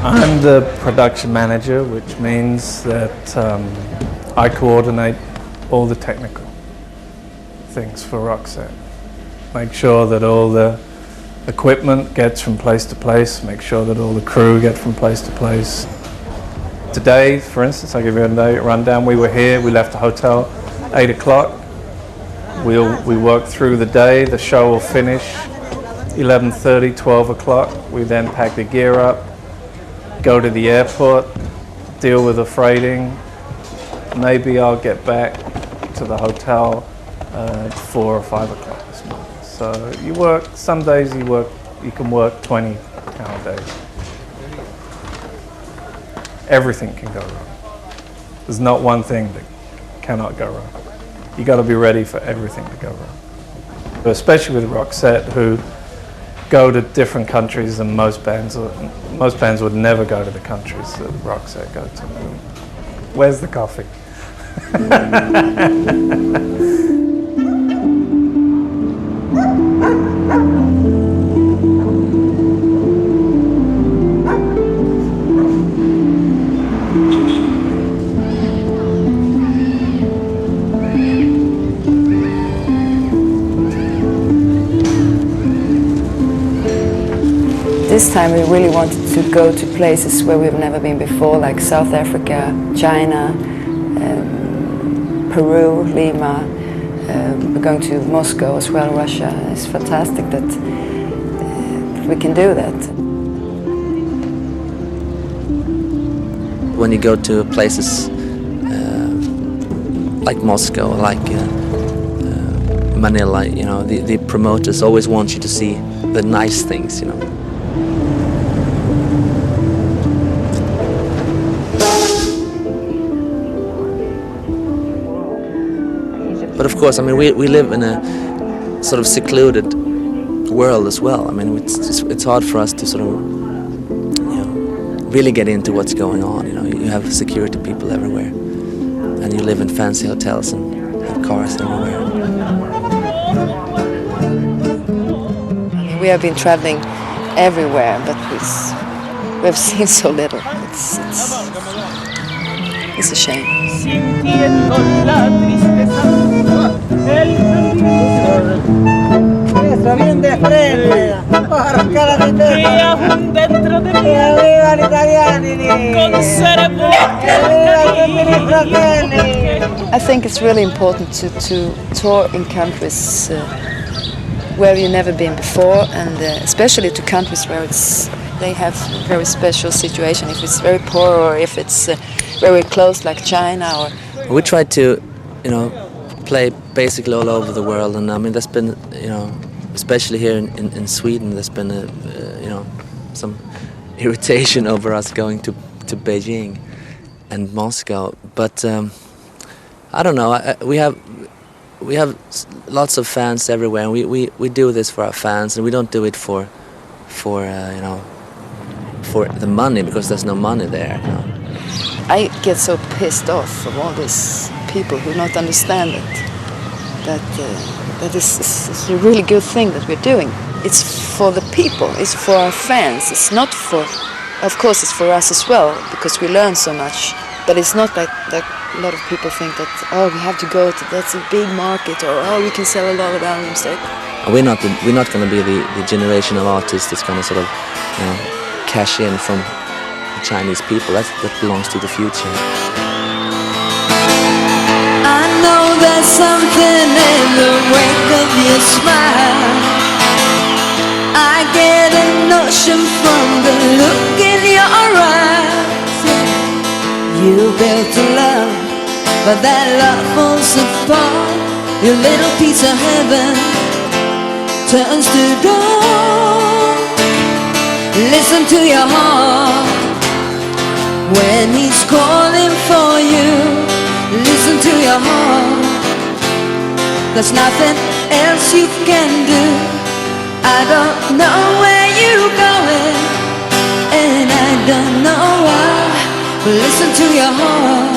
I'm the production manager, which means that I coordinate all the technical things for Roxette. Make sure that all the equipment gets from place to place, make sure that all the crew get from place to place. Today, for instance, I'll give you a rundown. We were here, we left the hotel 8 o'clock. We work through the day, the show will finish 11:30, 12 o'clock. We then pack the gear up, go to the airport, deal with the freighting. Maybe I'll get back to the hotel at 4 or 5 o'clock this morning. So you work, some days you can work 20-hour days. Everything can go wrong. There's not one thing that cannot go wrong. You got to be ready for everything to go wrong. But especially with Roxette, who go to different countries than most bands would never go to the countries that Roxette go to. Where's the coffee? This time we really wanted to go to places where we've never been before, like South Africa, China, Peru, Lima. We're going to Moscow as well, Russia. It's fantastic that we can do that. When you go to places like Moscow, like Manila, you know, the promoters always want you to see the nice things, you know. But of course, I mean, we live in a sort of secluded world as well. I mean, it's hard for us to sort of, you know, really get into what's going on. You know, you have security people everywhere, and you live in fancy hotels and have cars everywhere. We have been traveling everywhere, but we've seen so little. It's a shame. Bien de frente, arrancar la I think it's really important to tour in countries where you've never been before, and especially to countries where they have a very special situation, if it's very poor or if it's very close like China. Or we try to, you know, play basically all over the world, and I mean there's been, you know, especially here in Sweden, there's been you know, some irritation over us going to Beijing and Moscow, but I don't know. We have lots of fans everywhere, and we do this for our fans, and we don't do it for you know, for the money, because there's no money there. You know? I get so pissed off of all these people who don't understand that is a really good thing that we're doing. It's for the people, it's for our fans. It's not for, of course it's for us as well, because we learn so much, but it's not like a lot of people think that, oh, we have to go to, that's a big market, or oh, we can sell a lot of albums there. We're not going to be the generation of artists that's going to sort of, you know, cash in from the Chinese people. That belongs to the future. I know there's something in the wake of your smile. I get a notion from the look in your eyes. You built a love, but that love falls apart. Your little piece of heaven turns to dawn. Listen to your heart when he's calling for you. Listen to your heart. There's nothing else you can do. I don't know where you're going, and I don't know why, but listen to your heart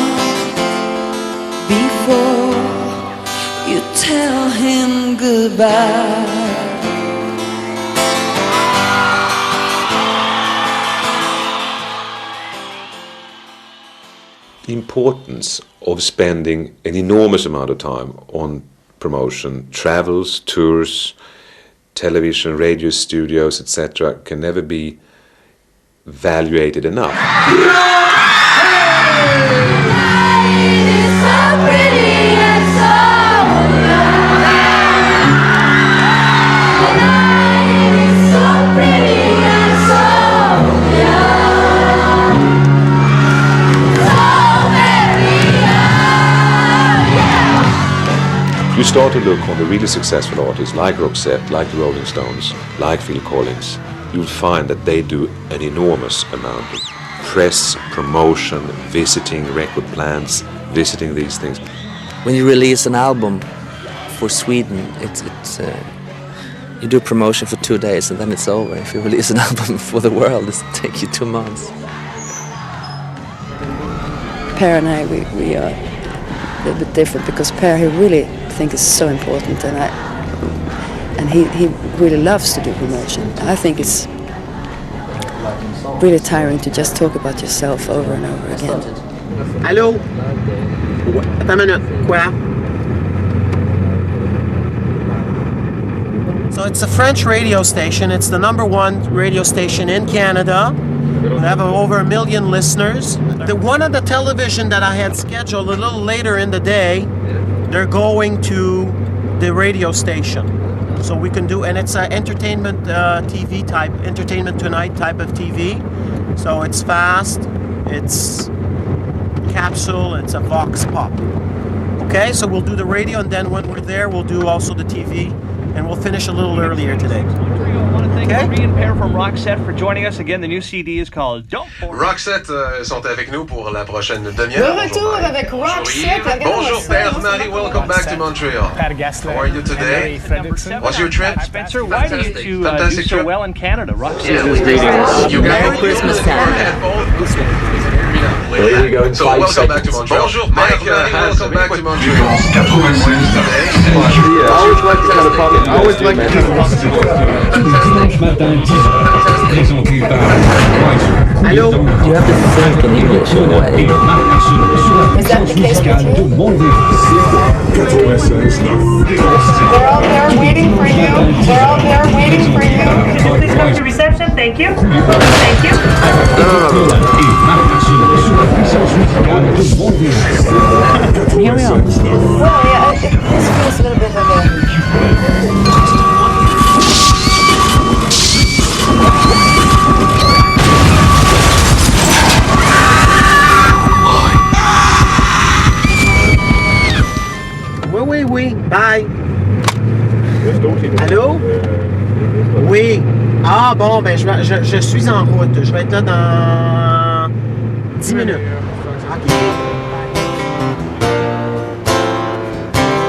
before you tell him goodbye. the importance of spending an enormous amount of time on promotion, travels, tours, television, radio studios, etc., can never be valuated enough. You start to look on the really successful artists like Roxette, like the Rolling Stones, like Phil Collins, you'll find that they do an enormous amount of press, promotion, visiting record plants, visiting these things. When you release an album for Sweden, it's you do promotion for 2 days and then it's over. If you release an album for the world, it takes you 2 months. Per and I, we are a little bit different because Per, he really think is so important, and he really loves to do promotion. I think it's really tiring to just talk about yourself over and over again. Allô? Attends une minute. Quoi? So it's a French radio station. It's the #1 radio station in Canada. We have over 1 million listeners. One of the television that I had scheduled a little later in the day, they're going to the radio station. So we can do, and it's an entertainment TV type, Entertainment Tonight type of TV. So it's fast, it's capsule, it's a vox pop. Okay, so we'll do the radio, and then when we're there, we'll do also the TV, and we'll finish a little earlier today. I want to thank Marie and Per from Roxette for joining us again. The new CD is called Don't Forget. Roxette sont avec nous pour la prochaine demi-heure. Le retour avec Roxette. Bonjour Père Marie, welcome back to Montreal. How are you today? What's your trip? Spencer, why do you two do so well in Canada? Roxette. You got Christmas time. Here we go. So welcome back to Montreal. Bonjour Mike, welcome back to Montreal. I always like to kind of pop it. I always like to Allô? You have to think in English in a way. Is that the case with you? They're all there waiting for you. They're all there waiting for you. Please come to reception. Thank you. Thank you. Here we are. Well, yeah, this feels a little bit of a... Oui, bye. Allô? Oui. Ah bon, ben je suis en route. Je vais être là dans 10 minutes. OK.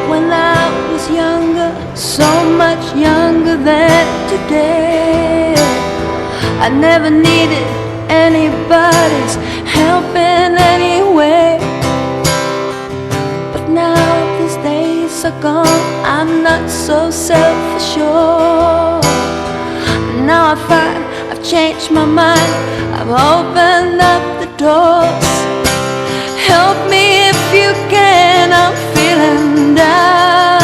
When I was younger, so much younger than today, I never needed anybody's help in any way. But now these days are gone, I'm not so self-assured. Now I find I've changed my mind, I've opened up the doors. Help me if you can, I'm feeling down.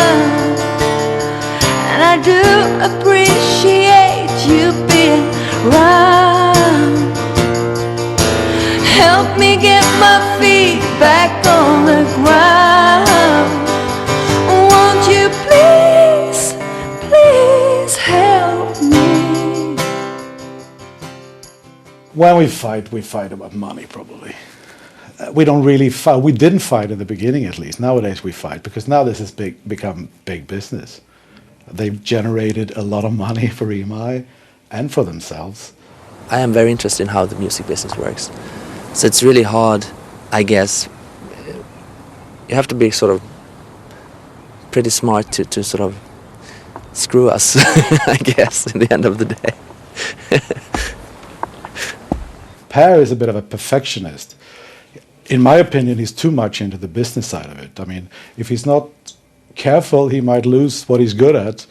And I do appreciate you being around. Help me get my feet back on the ground. Won't you please, please help me? When we fight about money, probably. We don't really fight. We didn't fight in the beginning, at least. Nowadays we fight because now this has become big business. They've generated a lot of money for EMI and for themselves. I am very interested in how the music business works. So it's really hard, I guess. You have to be sort of pretty smart to sort of screw us, I guess, in the end of the day. Per is a bit of a perfectionist. In my opinion, he's too much into the business side of it. I mean, if he's not careful, he might lose what he's good at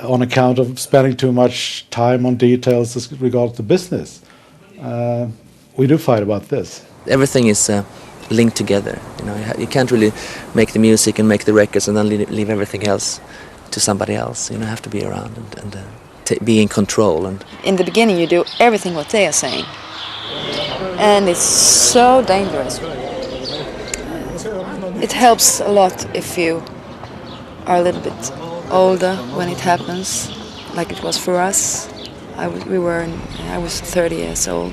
on account of spending too much time on details as regards to business. We do fight about this. Everything is linked together. You can't really make the music and make the records and then leave everything else to somebody else. You have to be around and be in control. And in the beginning, you do everything what they are saying, and it's so dangerous. It helps a lot if you are a little bit older when it happens, like it was for us. I was 30 years old,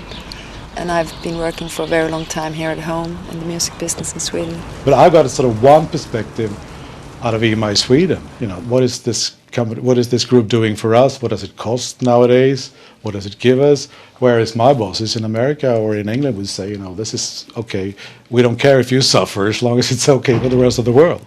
and I've been working for a very long time here at home in the music business in Sweden. But I got a sort of one perspective out of EMI Sweden. What is this group doing for us? What does it cost nowadays? What does it give us? Whereas my bosses in America or in England would say, this is okay. We don't care if you suffer as long as it's okay for the rest of the world.